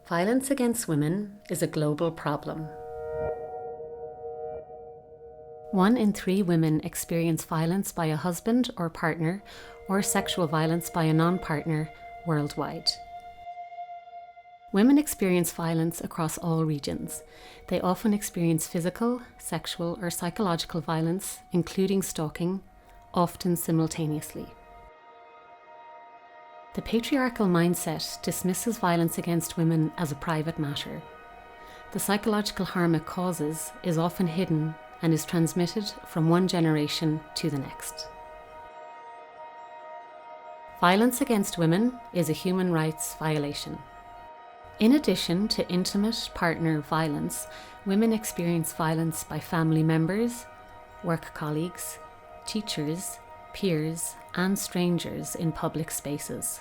Violence against women is a global problem. 1 in 3 women experience violence by a husband or partner or sexual violence by a non-partner worldwide. Women experience violence across all regions. They often experience physical, sexual or psychological violence, including stalking, often simultaneously. The patriarchal mindset dismisses violence against women as a private matter. The psychological harm it causes is often hidden and is transmitted from one generation to the next. Violence against women is a human rights violation. In addition to intimate partner violence, women experience violence by family members, work colleagues, teachers, peers, and strangers in public spaces.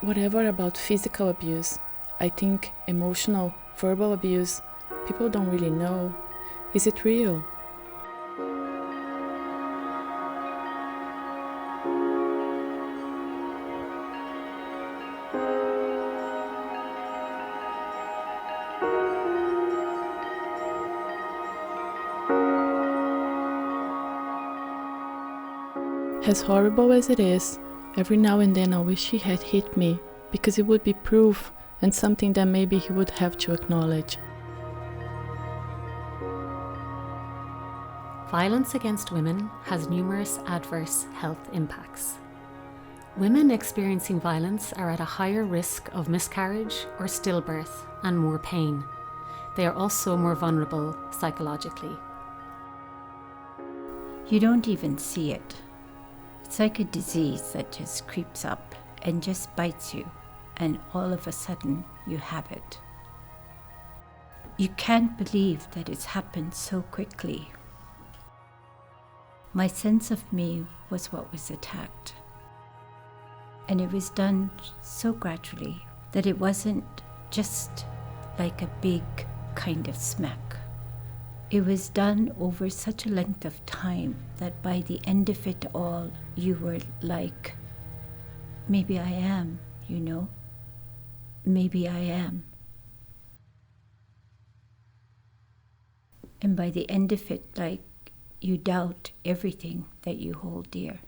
Whatever about physical abuse, I think emotional, verbal abuse, people don't really know. Is it real? As horrible as it is, every now and then I wish he had hit me, because it would be proof and something that maybe he would have to acknowledge. Violence against women has numerous adverse health impacts. Women experiencing violence are at a higher risk of miscarriage or stillbirth and more pain. They are also more vulnerable psychologically. You don't even see it. It's like a disease that just creeps up and just bites you, and all of a sudden you have it. You can't believe that it's happened so quickly. My sense of me was what was attacked. And it was done so gradually that it wasn't just like a big kind of smack. It was done over such a length of time that by the end of it all, you were like, maybe I am, you know? Maybe I am. And by the end of it, like, you doubt everything that you hold dear.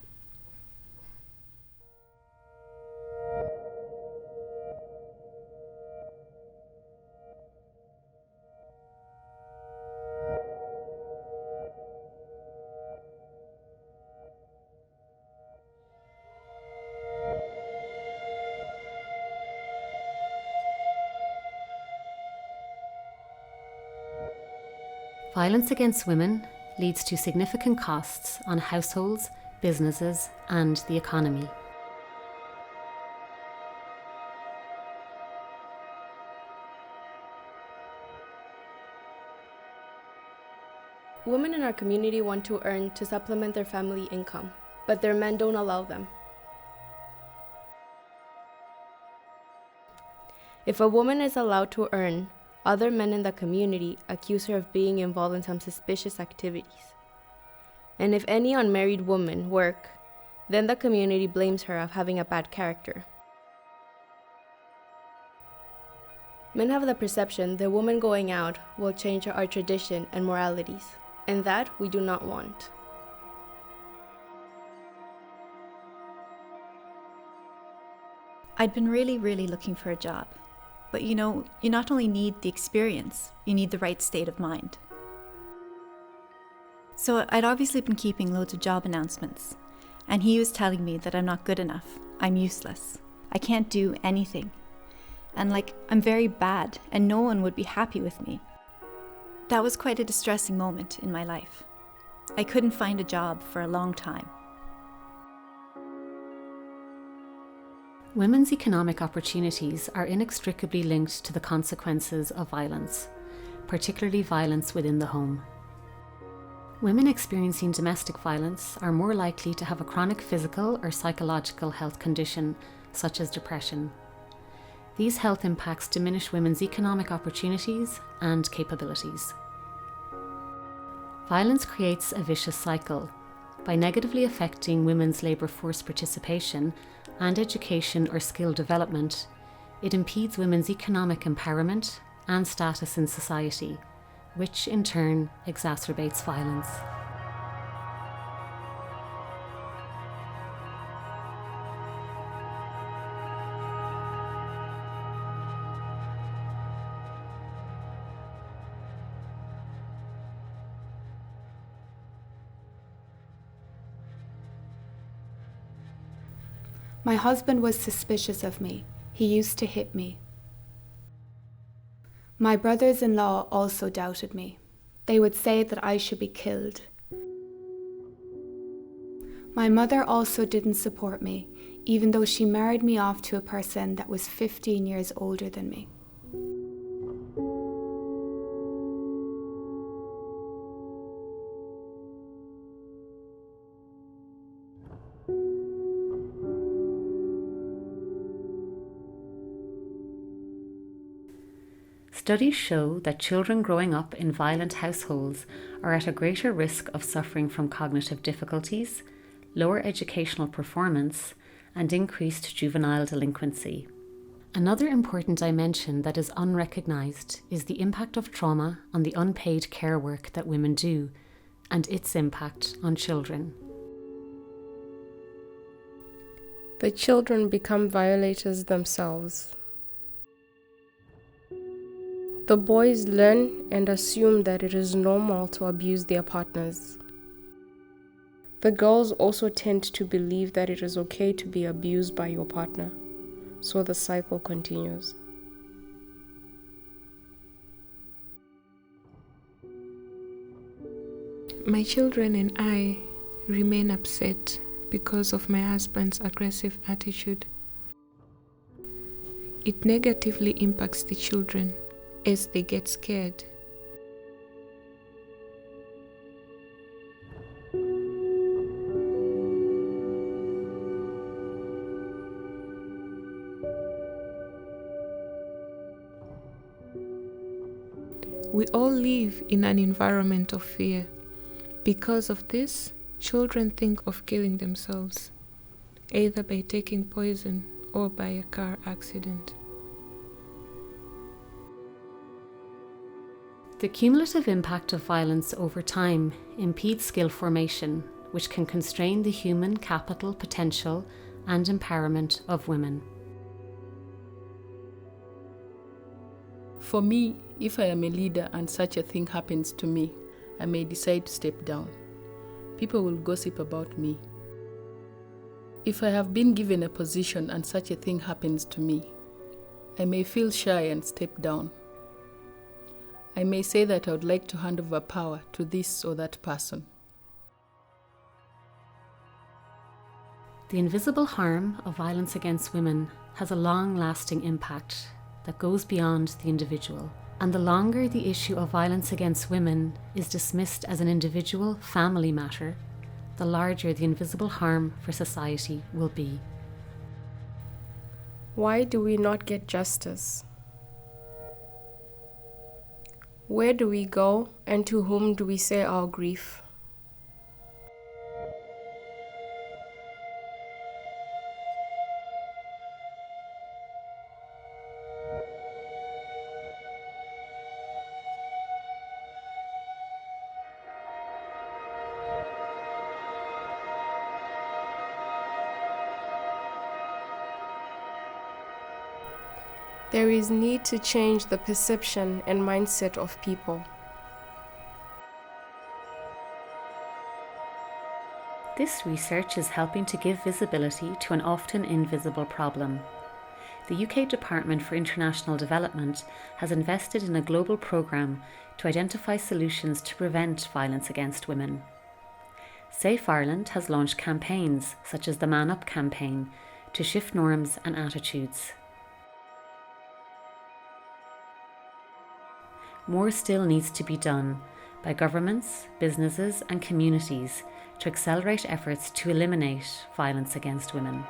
Violence against women leads to significant costs on households, businesses, and the economy. Women in our community want to earn to supplement their family income, but their men don't allow them. If a woman is allowed to earn, other men in the community accuse her of being involved in some suspicious activities. And if any unmarried women work, then the community blames her of having a bad character. Men have the perception that women going out will change our tradition and moralities, and that we do not want. I'd been really looking for a job. But you know, you not only need the experience, you need the right state of mind. So I'd obviously been keeping loads of job announcements, and he was telling me that I'm not good enough, I'm useless, I can't do anything, and I'm very bad and no one would be happy with me. That was quite a distressing moment in my life. I couldn't find a job for a long time. Women's economic opportunities are inextricably linked to the consequences of violence, particularly violence within the home. Women experiencing domestic violence are more likely to have a chronic physical or psychological health condition, such as depression. These health impacts diminish women's economic opportunities and capabilities. Violence creates a vicious cycle. By negatively affecting women's labour force participation and education or skill development, it impedes women's economic empowerment and status in society, which in turn exacerbates violence. My husband was suspicious of me. He used to hit me. My brothers-in-law also doubted me. They would say that I should be killed. My mother also didn't support me, even though she married me off to a person that was 15 years older than me. Studies show that children growing up in violent households are at a greater risk of suffering from cognitive difficulties, lower educational performance, and increased juvenile delinquency. Another important dimension that is unrecognised is the impact of trauma on the unpaid care work that women do, and its impact on children. The children become violators themselves. The boys learn and assume that it is normal to abuse their partners. The girls also tend to believe that it is okay to be abused by your partner, so the cycle continues. My children and I remain upset because of my husband's aggressive attitude. It negatively impacts the children as they get scared. We all live in an environment of fear. Because of this, children think of killing themselves, either by taking poison or by a car accident. The cumulative impact of violence over time impedes skill formation, which can constrain the human capital potential and empowerment of women. For me, if I am a leader and such a thing happens to me, I may decide to step down. People will gossip about me. If I have been given a position and such a thing happens to me, I may feel shy and step down. I may say that I would like to hand over power to this or that person. The invisible harm of violence against women has a long-lasting impact that goes beyond the individual. And the longer the issue of violence against women is dismissed as an individual family matter, the larger the invisible harm for society will be. Why do we not get justice? Where do we go, and to whom do we say our grief? There is need to change the perception and mindset of people. This research is helping to give visibility to an often invisible problem. The UK Department for International Development has invested in a global programme to identify solutions to prevent violence against women. Safe Ireland has launched campaigns such as the Man Up campaign to shift norms and attitudes. More still needs to be done by governments, businesses and communities to accelerate efforts to eliminate violence against women.